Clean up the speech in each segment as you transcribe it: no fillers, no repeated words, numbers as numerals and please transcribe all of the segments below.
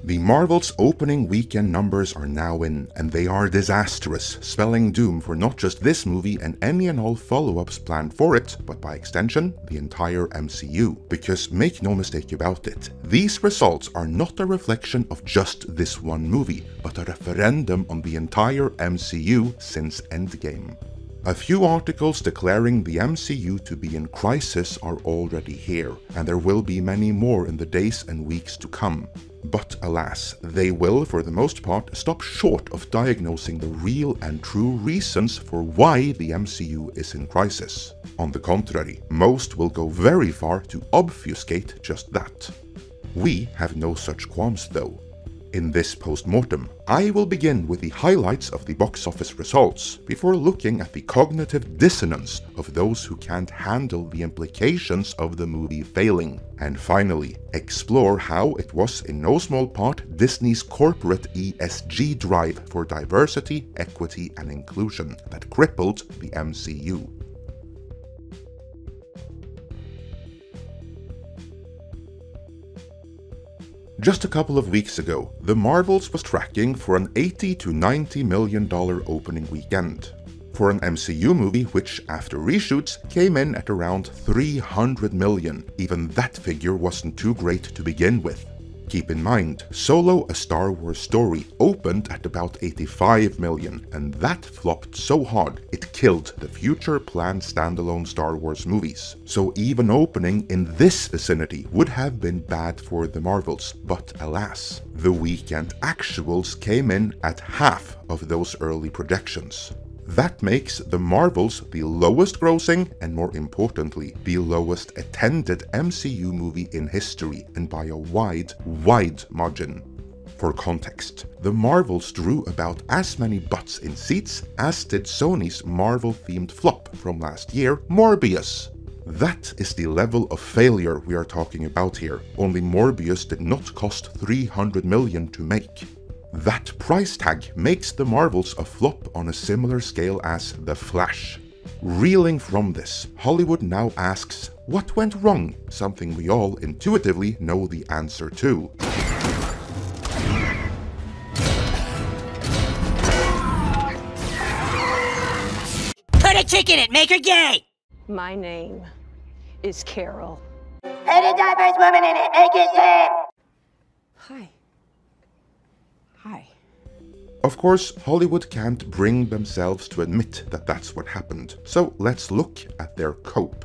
The Marvel's opening weekend numbers are now in, and they are disastrous, spelling doom for not just this movie and any and all follow-ups planned for it, but by extension, the entire MCU. Because make no mistake about it, these results are not a reflection of just this one movie, but a referendum on the entire MCU since Endgame. A few articles declaring the MCU to be in crisis are already here, and there will be many more in the days and weeks to come. But alas, they will, for the most part, stop short of diagnosing the real and true reasons for why the MCU is in crisis. On the contrary, most will go very far to obfuscate just that. We have no such qualms though. In this postmortem, I will begin with the highlights of the box office results, before looking at the cognitive dissonance of those who can't handle the implications of the movie failing, and finally, explore how it was in no small part Disney's corporate ESG drive for diversity, equity, and inclusion that crippled the MCU. Just a couple of weeks ago, The Marvels was tracking for an $80 to $90 million opening weekend. For an MCU movie which, after reshoots, came in at around $300 million, even that figure wasn't too great to begin with. Keep in mind, Solo: A Star Wars Story opened at about $85 million, and that flopped so hard it killed the future planned standalone Star Wars movies. So even opening in this vicinity would have been bad for the Marvels, but alas, the weekend actuals came in at half of those early projections. That makes The Marvels the lowest grossing, and more importantly, the lowest attended MCU movie in history, and by a wide margin. For context, The Marvels drew about as many butts in seats as did Sony's Marvel-themed flop from last year, Morbius. That is the level of failure we are talking about here, only Morbius did not cost $300 million to make. That price tag makes The Marvels a flop on a similar scale as The Flash. Reeling from this, Hollywood now asks, what went wrong? Something we all intuitively know the answer to. Put a chick in it, make her gay! My name is Carol. Put a diverse woman in it, make it gay! Hi. Hi. Of course, Hollywood can't bring themselves to admit that that's what happened, so let's look at their cope.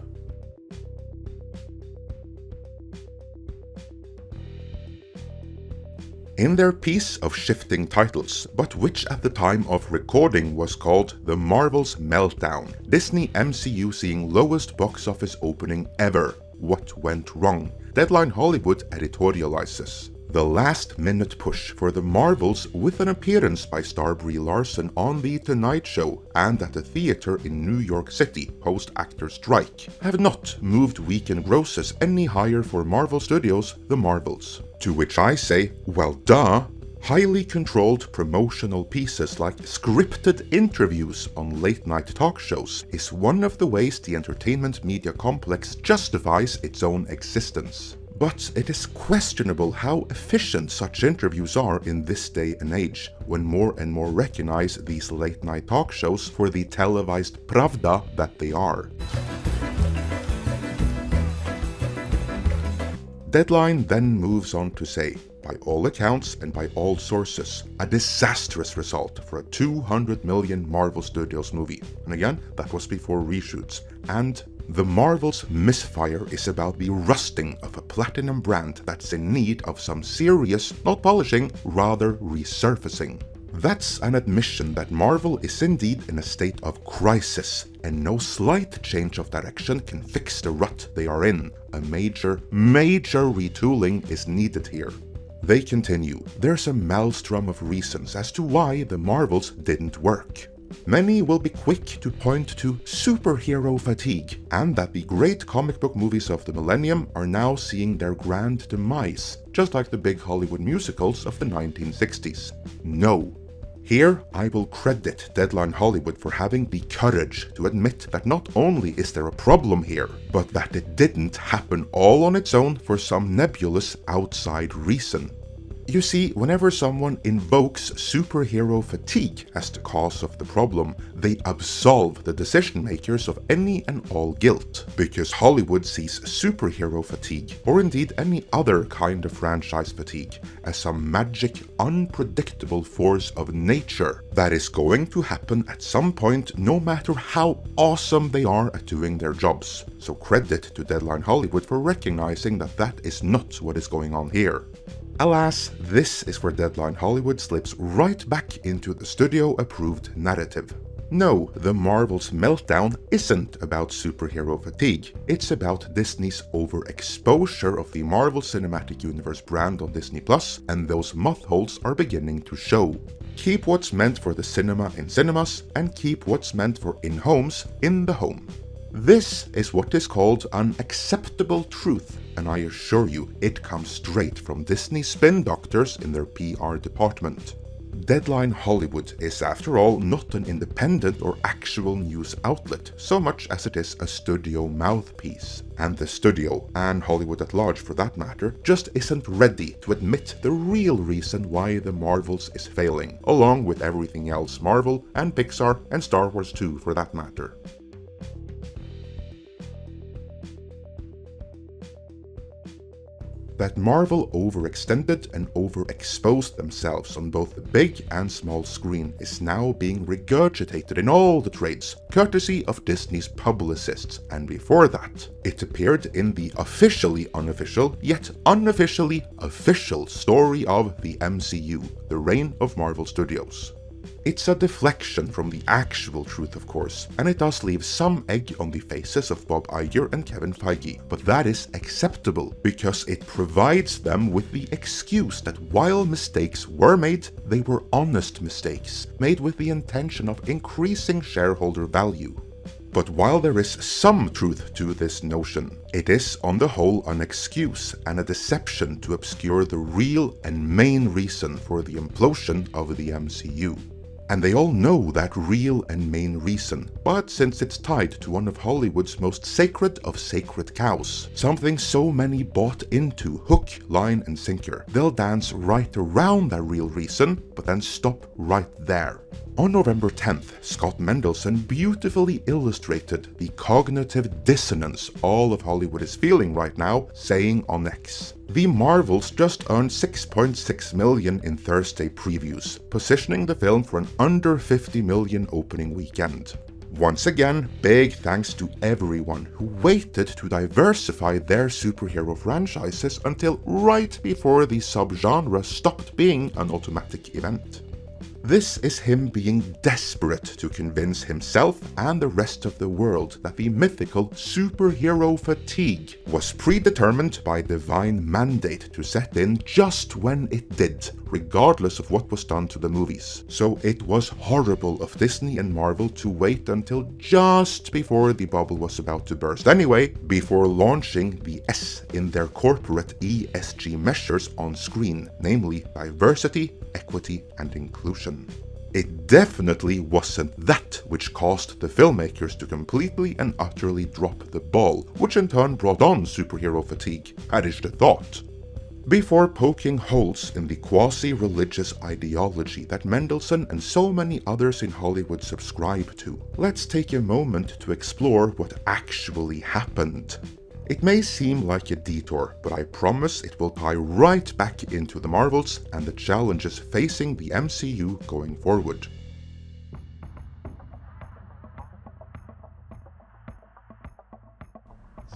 In their piece of shifting titles, but which at the time of recording was called The Marvel's Meltdown, Disney MCU seeing lowest box office opening ever. What went wrong? Deadline Hollywood editorializes. The last-minute push for The Marvels with an appearance by star Brie Larson on The Tonight Show and at a theater in New York City post-actor strike have not moved weekend grosses any higher for Marvel Studios' The Marvels. To which I say, well duh! Highly controlled promotional pieces like scripted interviews on late-night talk shows is one of the ways the entertainment media complex justifies its own existence. But it is questionable how efficient such interviews are in this day and age, when more and more recognize these late-night talk shows for the televised pravda that they are. Deadline then moves on to say, by all accounts and by all sources, a disastrous result for a $200 million Marvel Studios movie. And again, that was before reshoots. And The Marvel's misfire is about the rusting of a platinum brand that's in need of some serious, not polishing, rather resurfacing. That's an admission that Marvel is indeed in a state of crisis, and no slight change of direction can fix the rut they are in. A major retooling is needed here. They continue, there's a maelstrom of reasons as to why The Marvels didn't work. Many will be quick to point to superhero fatigue, and that the great comic book movies of the millennium are now seeing their grand demise, just like the big Hollywood musicals of the 1960s. No. Here, I will credit Deadline Hollywood for having the courage to admit that not only is there a problem here, but that it didn't happen all on its own for some nebulous outside reason. You see, whenever someone invokes superhero fatigue as the cause of the problem, they absolve the decision makers of any and all guilt, because Hollywood sees superhero fatigue, or indeed any other kind of franchise fatigue, as some magic, unpredictable force of nature that is going to happen at some point, no matter how awesome they are at doing their jobs. So credit to Deadline Hollywood for recognizing that that is not what is going on here. Alas, this is where Deadline Hollywood slips right back into the studio-approved narrative. No, the Marvel's meltdown isn't about superhero fatigue. It's about Disney's overexposure of the Marvel Cinematic Universe brand on Disney+, and those mothholes are beginning to show. Keep what's meant for the cinema in cinemas, and keep what's meant for in-homes in the home. This is what is called an acceptable truth, and I assure you, it comes straight from Disney spin doctors in their PR department. Deadline Hollywood is, after all, not an independent or actual news outlet, so much as it is a studio mouthpiece. And the studio, and Hollywood at large for that matter, just isn't ready to admit the real reason why the Marvels is failing, along with everything else Marvel, and Pixar, and Star Wars too for that matter. That Marvel overextended and overexposed themselves on both the big and small screen is now being regurgitated in all the trades, courtesy of Disney's publicists, and before that, it appeared in the officially unofficial, yet unofficially official story of the MCU, the reign of Marvel Studios. It's a deflection from the actual truth, of course, and it does leave some egg on the faces of Bob Iger and Kevin Feige, but that is acceptable because it provides them with the excuse that while mistakes were made, they were honest mistakes, made with the intention of increasing shareholder value. But while there is some truth to this notion, it is on the whole an excuse and a deception to obscure the real and main reason for the implosion of the MCU. And they all know that real and main reason, but since it's tied to one of Hollywood's most sacred of sacred cows, something so many bought into hook, line and sinker, they'll dance right around that real reason, but then stop right there. On November 10th, Scott Mendelsohn beautifully illustrated the cognitive dissonance all of Hollywood is feeling right now, saying on X, "The Marvels just earned $6.6 million in Thursday previews, positioning the film for an under $50 million opening weekend. Once again, big thanks to everyone who waited to diversify their superhero franchises until right before the subgenre stopped being an automatic event." This is him being desperate to convince himself and the rest of the world that the mythical superhero fatigue was predetermined by divine mandate to set in just when it did, regardless of what was done to the movies. So it was horrible of Disney and Marvel to wait until just before the bubble was about to burst anyway, before launching the S in their corporate ESG measures on screen, namely diversity, equity and inclusion. It definitely wasn't that which caused the filmmakers to completely and utterly drop the ball, which in turn brought on superhero fatigue, that is the thought. Before poking holes in the quasi-religious ideology that Mendelsohn and so many others in Hollywood subscribe to, let's take a moment to explore what actually happened. It may seem like a detour, but I promise it will tie right back into the Marvels and the challenges facing the MCU going forward.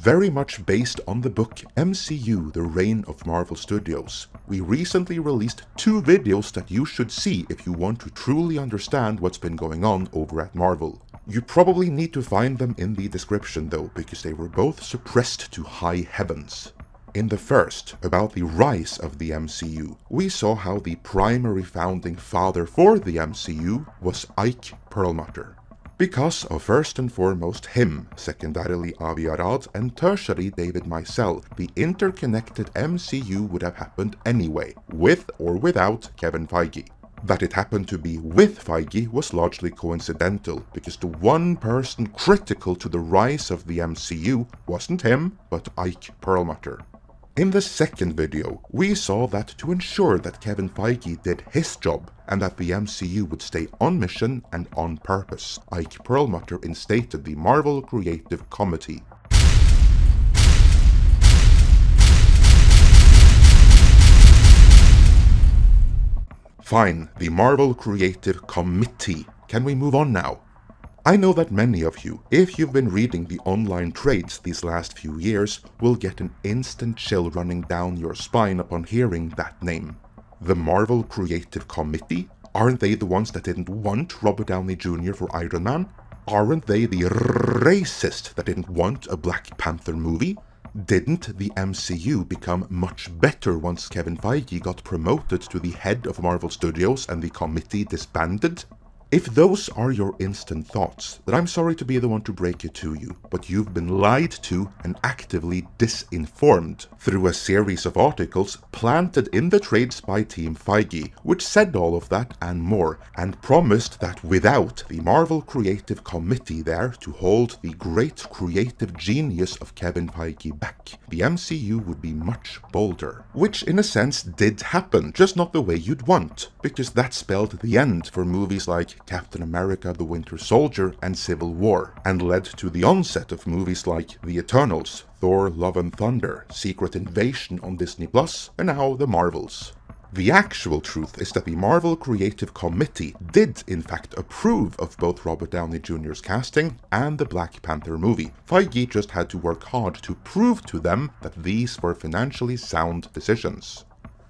Very much based on the book MCU, The Reign of Marvel Studios, we recently released 2 videos that you should see if you want to truly understand what's been going on over at Marvel. You probably need to find them in the description though, because they were both suppressed to high heavens. In the first, about the rise of the MCU, we saw how the primary founding father for the MCU was Ike Perlmutter. Because of first and foremost him, secondarily Avi Arad, and tertiary David Meisel, the interconnected MCU would have happened anyway, with or without Kevin Feige. That it happened to be with Feige was largely coincidental, because the one person critical to the rise of the MCU wasn't him, but Ike Perlmutter. In the second video, we saw that to ensure that Kevin Feige did his job and that the MCU would stay on mission and on purpose, Ike Perlmutter instated the Marvel Creative Committee. Fine, the Marvel Creative Committee. Can we move on now? I know that many of you, if you've been reading the online trades these last few years, will get an instant chill running down your spine upon hearing that name. The Marvel Creative Committee? Aren't they the ones that didn't want Robert Downey Jr. for Iron Man? Aren't they the racist that didn't want a Black Panther movie? Didn't the MCU become much better once Kevin Feige got promoted to the head of Marvel Studios and the committee disbanded? If those are your instant thoughts, then I'm sorry to be the one to break it to you, but you've been lied to and actively disinformed through a series of articles planted in the trades by Team Feige, which said all of that and more, and promised that without the Marvel Creative Committee there to hold the great creative genius of Kevin Feige back, the MCU would be much bolder. Which in a sense did happen, just not the way you'd want, because that spelled the end for movies like Captain America the Winter Soldier and Civil War, and led to the onset of movies like The Eternals, Thor Love and Thunder, Secret Invasion on Disney+, and now The Marvels. The actual truth is that the Marvel Creative Committee did in fact approve of both Robert Downey Jr.'s casting and the Black Panther movie. Feige just had to work hard to prove to them that these were financially sound decisions.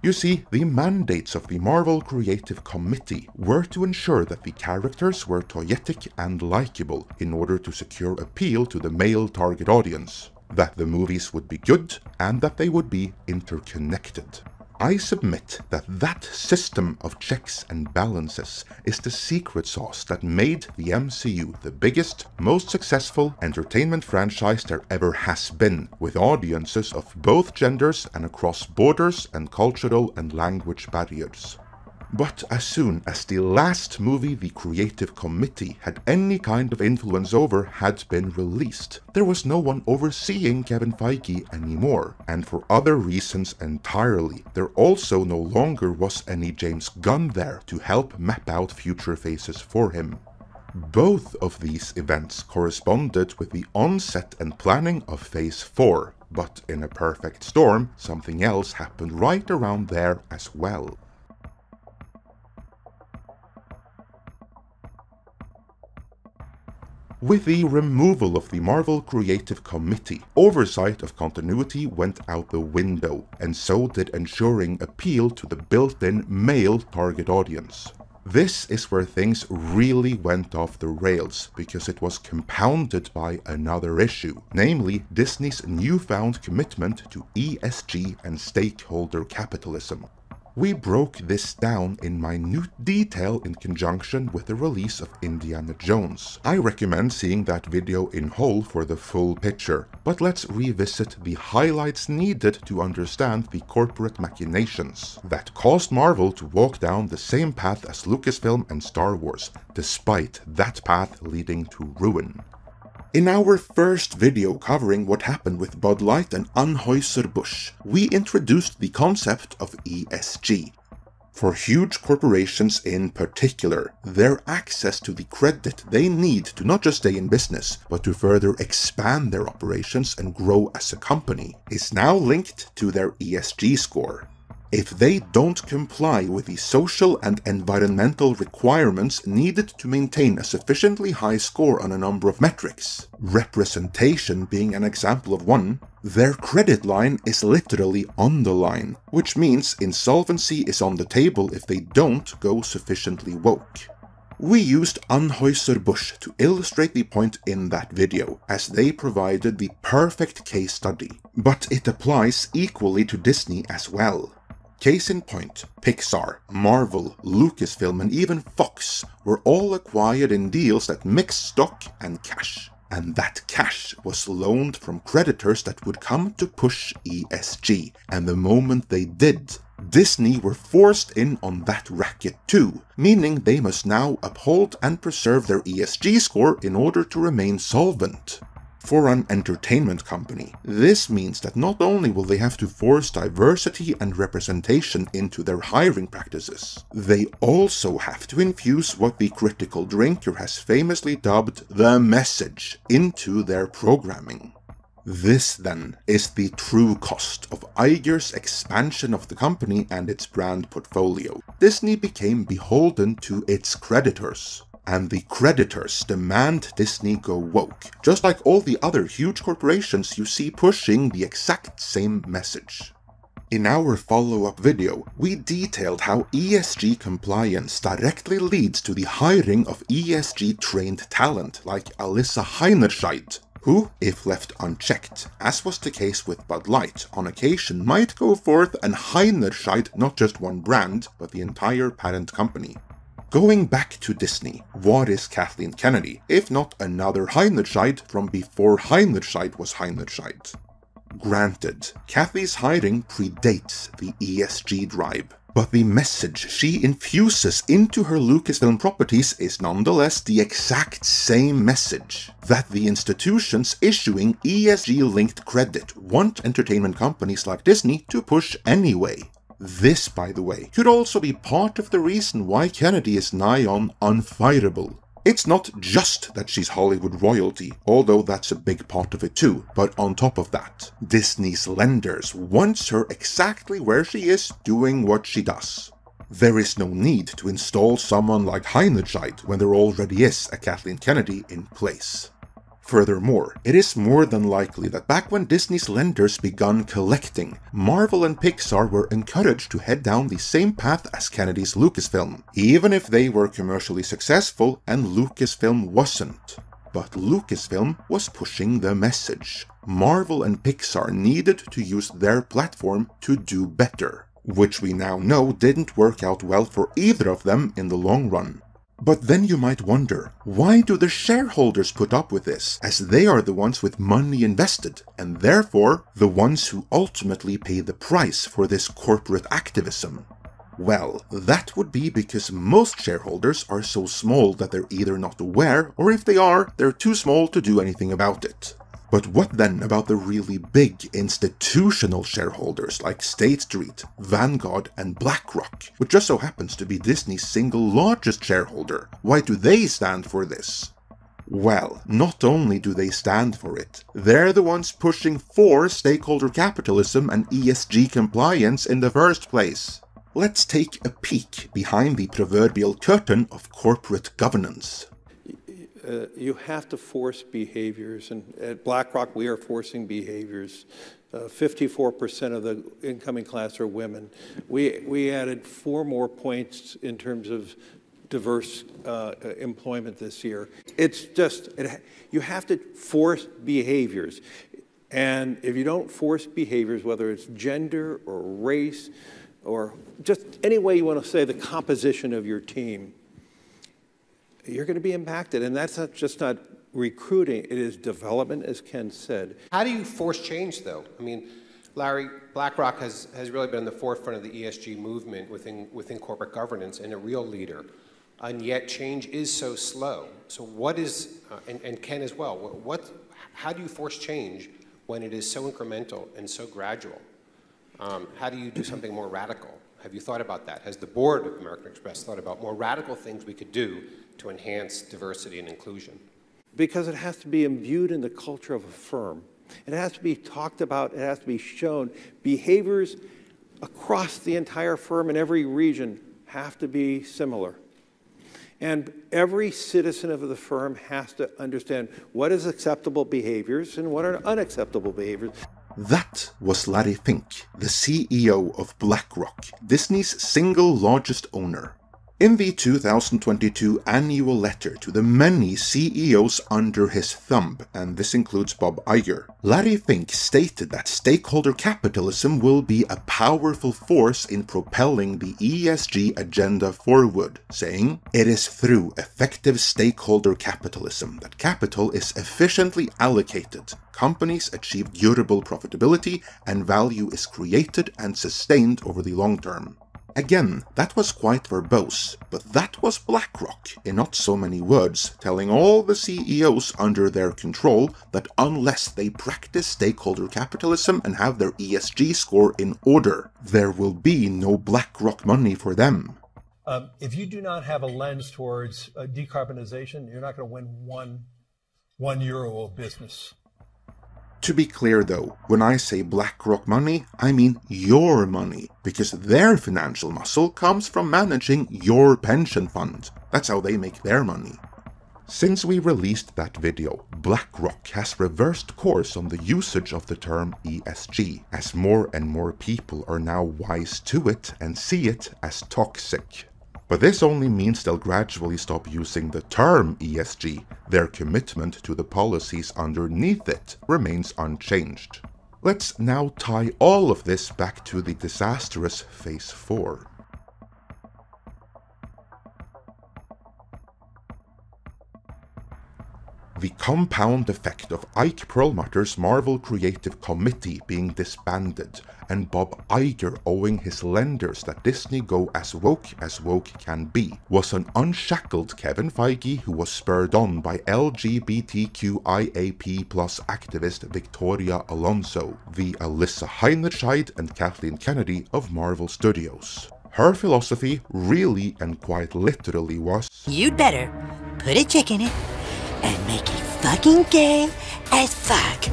You see, the mandates of the Marvel Creative Committee were to ensure that the characters were toyetic and likable in order to secure appeal to the male target audience, that the movies would be good, and that they would be interconnected. I submit that that system of checks and balances is the secret sauce that made the MCU the biggest, most successful entertainment franchise there ever has been, with audiences of both genders and across borders and cultural and language barriers. But as soon as the last movie the Creative Committee had any kind of influence over had been released, there was no one overseeing Kevin Feige anymore, and for other reasons entirely. There also no longer was any James Gunn there to help map out future phases for him. Both of these events corresponded with the onset and planning of Phase 4, but in a perfect storm, something else happened right around there as well. With the removal of the Marvel Creative Committee, oversight of continuity went out the window, and so did ensuring appeal to the built-in male target audience. This is where things really went off the rails, because it was compounded by another issue, namely Disney's newfound commitment to ESG and stakeholder capitalism. We broke this down in minute detail in conjunction with the release of Indiana Jones. I recommend seeing that video in whole for the full picture, but let's revisit the highlights needed to understand the corporate machinations that caused Marvel to walk down the same path as Lucasfilm and Star Wars, despite that path leading to ruin. In our first video covering what happened with Bud Light and Anheuser-Busch, we introduced the concept of ESG. For huge corporations in particular, their access to the credit they need to not just stay in business, but to further expand their operations and grow as a company, is now linked to their ESG score. If they don't comply with the social and environmental requirements needed to maintain a sufficiently high score on a number of metrics, representation being an example of one, their credit line is literally on the line, which means insolvency is on the table if they don't go sufficiently woke. We used Anheuser-Busch to illustrate the point in that video, as they provided the perfect case study, but it applies equally to Disney as well. Case in point, Pixar, Marvel, Lucasfilm and even Fox were all acquired in deals that mixed stock and cash. And that cash was loaned from creditors that would come to push ESG, and the moment they did, Disney were forced in on that racket too, meaning they must now uphold and preserve their ESG score in order to remain solvent. For an entertainment company, this means that not only will they have to force diversity and representation into their hiring practices, they also have to infuse what the critical drinker has famously dubbed the message into their programming. This, then, is the true cost of Iger's expansion of the company and its brand portfolio. Disney became beholden to its creditors, and the creditors demand Disney go woke, just like all the other huge corporations you see pushing the exact same message. In our follow-up video, we detailed how ESG compliance directly leads to the hiring of ESG-trained talent like Alyssa Heinerscheid, who, if left unchecked, as was the case with Bud Light, on occasion might go forth and Heinerscheid not just one brand, but the entire parent company. Going back to Disney, what is Kathleen Kennedy, if not another Heinerscheid from before Heinerscheid was Heinerscheid? Granted, Kathy's hiring predates the ESG drive, but the message she infuses into her Lucasfilm properties is nonetheless the exact same message that the institutions issuing ESG-linked credit want entertainment companies like Disney to push anyway. This, by the way, could also be part of the reason why Kennedy is nigh on unfireable. It's not just that she's Hollywood royalty, although that's a big part of it too, but on top of that, Disney's lenders want her exactly where she is doing what she does. There is no need to install someone like Heinerscheid when there already is a Kathleen Kennedy in place. Furthermore, it is more than likely that back when Disney's lenders begun collecting, Marvel and Pixar were encouraged to head down the same path as Kennedy's Lucasfilm, even if they were commercially successful and Lucasfilm wasn't. But Lucasfilm was pushing the message. Marvel and Pixar needed to use their platform to do better, which we now know didn't work out well for either of them in the long run. But then you might wonder, why do the shareholders put up with this, as they are the ones with money invested, and therefore the ones who ultimately pay the price for this corporate activism? Well, that would be because most shareholders are so small that they're either not aware, or if they are, they're too small to do anything about it. But what then about the really big institutional shareholders like State Street, Vanguard and BlackRock, which just so happens to be Disney's single largest shareholder? Why do they stand for this? Well, not only do they stand for it, they're the ones pushing for stakeholder capitalism and ESG compliance in the first place. Let's take a peek behind the proverbial curtain of corporate governance. You have to force behaviors, and at BlackRock we are forcing behaviors. 54% of the incoming class are women. We added 4 more points in terms of diverse employment this year. It's just, you have to force behaviors. And if you don't force behaviors, whether it's gender or race or just any way you want to say the composition of your team, you're going to be impacted. And that's not recruiting, it is development, as Ken said. How do you force change, though? I mean, Larry, BlackRock has really been in the forefront of the ESG movement within corporate governance and a real leader. And yet change is so slow. So what is, and Ken as well, how do you force change when it is so incremental and so gradual? How do you do something more radical? Have you thought about that? Has the board of American Express thought about more radical things we could do to enhance diversity and inclusion? Because it has to be imbued in the culture of a firm. It has to be talked about, it has to be shown. Behaviors across the entire firm in every region have to be similar. And every citizen of the firm has to understand what is acceptable behaviors and what are unacceptable behaviors. That was Larry Fink, the CEO of BlackRock, Disney's single largest owner. In the 2022 annual letter to the many CEOs under his thumb, and this includes Bob Iger, Larry Fink stated that stakeholder capitalism will be a powerful force in propelling the ESG agenda forward, saying, "It is through effective stakeholder capitalism that capital is efficiently allocated, companies achieve durable profitability, and value is created and sustained over the long term." Again, that was quite verbose, but that was BlackRock, in not so many words, telling all the CEOs under their control that unless they practice stakeholder capitalism and have their ESG score in order, there will be no BlackRock money for them. If you do not have a lens towards decarbonization, you're not going to win one euro of business. To be clear though, when I say BlackRock money, I mean your money, because their financial muscle comes from managing your pension fund. That's how they make their money. Since we released that video, BlackRock has reversed course on the usage of the term ESG, as more and more people are now wise to it and see it as toxic. But this only means they'll gradually stop using the term ESG. Their commitment to the policies underneath it remains unchanged. Let's now tie all of this back to the disastrous Phase 4. The compound effect of Ike Perlmutter's Marvel Creative Committee being disbanded, and Bob Iger owing his lenders that Disney go as woke can be, was an unshackled Kevin Feige who was spurred on by LGBTQIAP+ activist Victoria Alonso, the Alyssa Heinerscheid and Kathleen Kennedy of Marvel Studios. Her philosophy really and quite literally was, You'd better put a chick in it and make it fucking gay as fuck.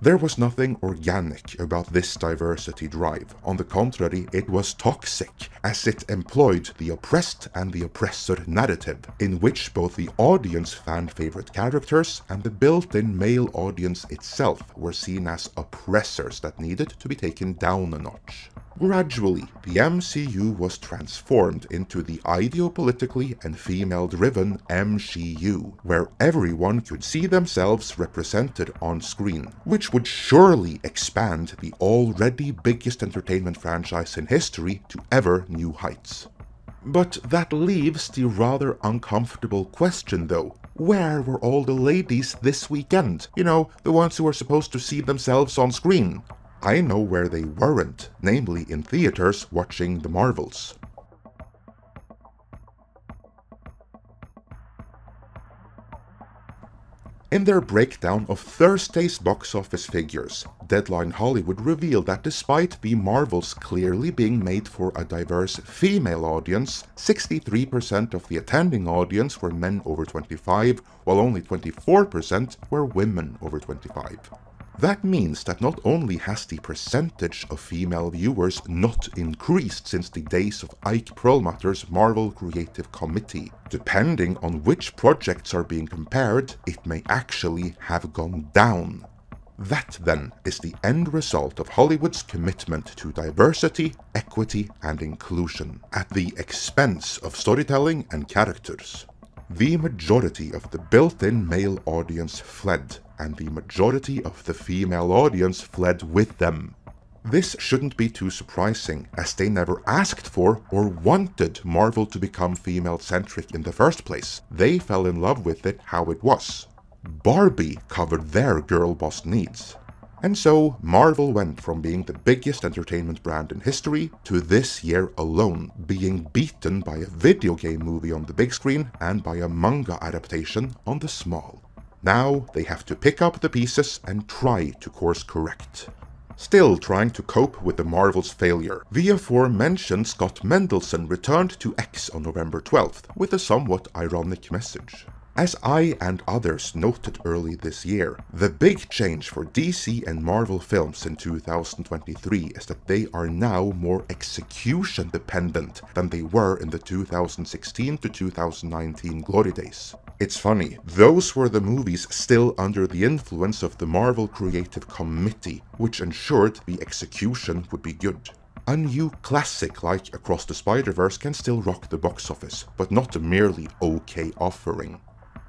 There was nothing organic about this diversity drive. On the contrary, it was toxic, as it employed the oppressed and the oppressor narrative, in which both the audience fan-favorite characters and the built-in male audience itself were seen as oppressors that needed to be taken down a notch. Gradually, the MCU was transformed into the ideopolitically and female-driven MCU, where everyone could see themselves represented on screen, which would surely expand the already biggest entertainment franchise in history to ever new heights. But that leaves the rather uncomfortable question though. Where were all the ladies this weekend? You know, the ones who were supposed to see themselves on screen. I know where they weren't, namely in theaters watching the Marvels. In their breakdown of Thursday's box office figures, Deadline Hollywood revealed that despite the Marvels clearly being made for a diverse female audience, 63% of the attending audience were men over 25, while only 24% were women over 25. That means that not only has the percentage of female viewers not increased since the days of Ike Perlmutter's Marvel Creative Committee. Depending on which projects are being compared, it may actually have gone down. That then is the end result of Hollywood's commitment to diversity, equity and inclusion, at the expense of storytelling and characters. The majority of the built-in male audience fled, and the majority of the female audience fled with them. This shouldn't be too surprising, as they never asked for or wanted Marvel to become female-centric in the first place. They fell in love with it how it was. Barbie covered their girl boss needs. And so, Marvel went from being the biggest entertainment brand in history to this year alone being beaten by a video game movie on the big screen and by a manga adaptation on the small. Now they have to pick up the pieces and try to course correct. Still trying to cope with the Marvel's failure, the aforementioned Scott Mendelson returned to X on November 12th with a somewhat ironic message. As I and others noted early this year, the big change for DC and Marvel films in 2023 is that they are now more execution dependent than they were in the 2016 to 2019 glory days. It's funny, those were the movies still under the influence of the Marvel Creative Committee, which ensured the execution would be good. A new classic like Across the Spider-Verse can still rock the box office, but not a merely okay offering.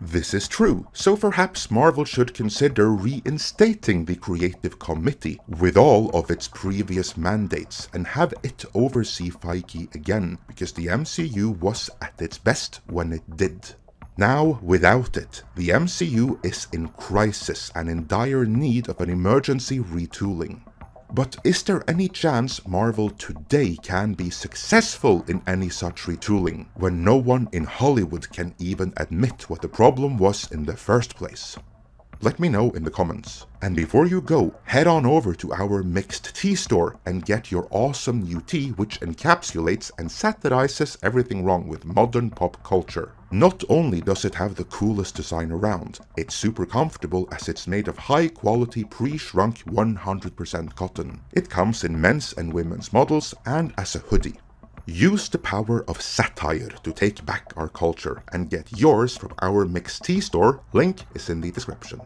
This is true, so perhaps Marvel should consider reinstating the Creative Committee with all of its previous mandates and have it oversee Feige again, because the MCU was at its best when it did. Now, without it, the MCU is in crisis and in dire need of an emergency retooling. But is there any chance Marvel today can be successful in any such retooling, when no one in Hollywood can even admit what the problem was in the first place? Let me know in the comments. And before you go, head on over to our mixed tea store and get your awesome new tea which encapsulates and satirizes everything wrong with modern pop culture. Not only does it have the coolest design around, it's super comfortable as it's made of high quality pre-shrunk 100% cotton. It comes in men's and women's models and as a hoodie. Use the power of satire to take back our culture and get yours from our mixed tea store. Link is in the description.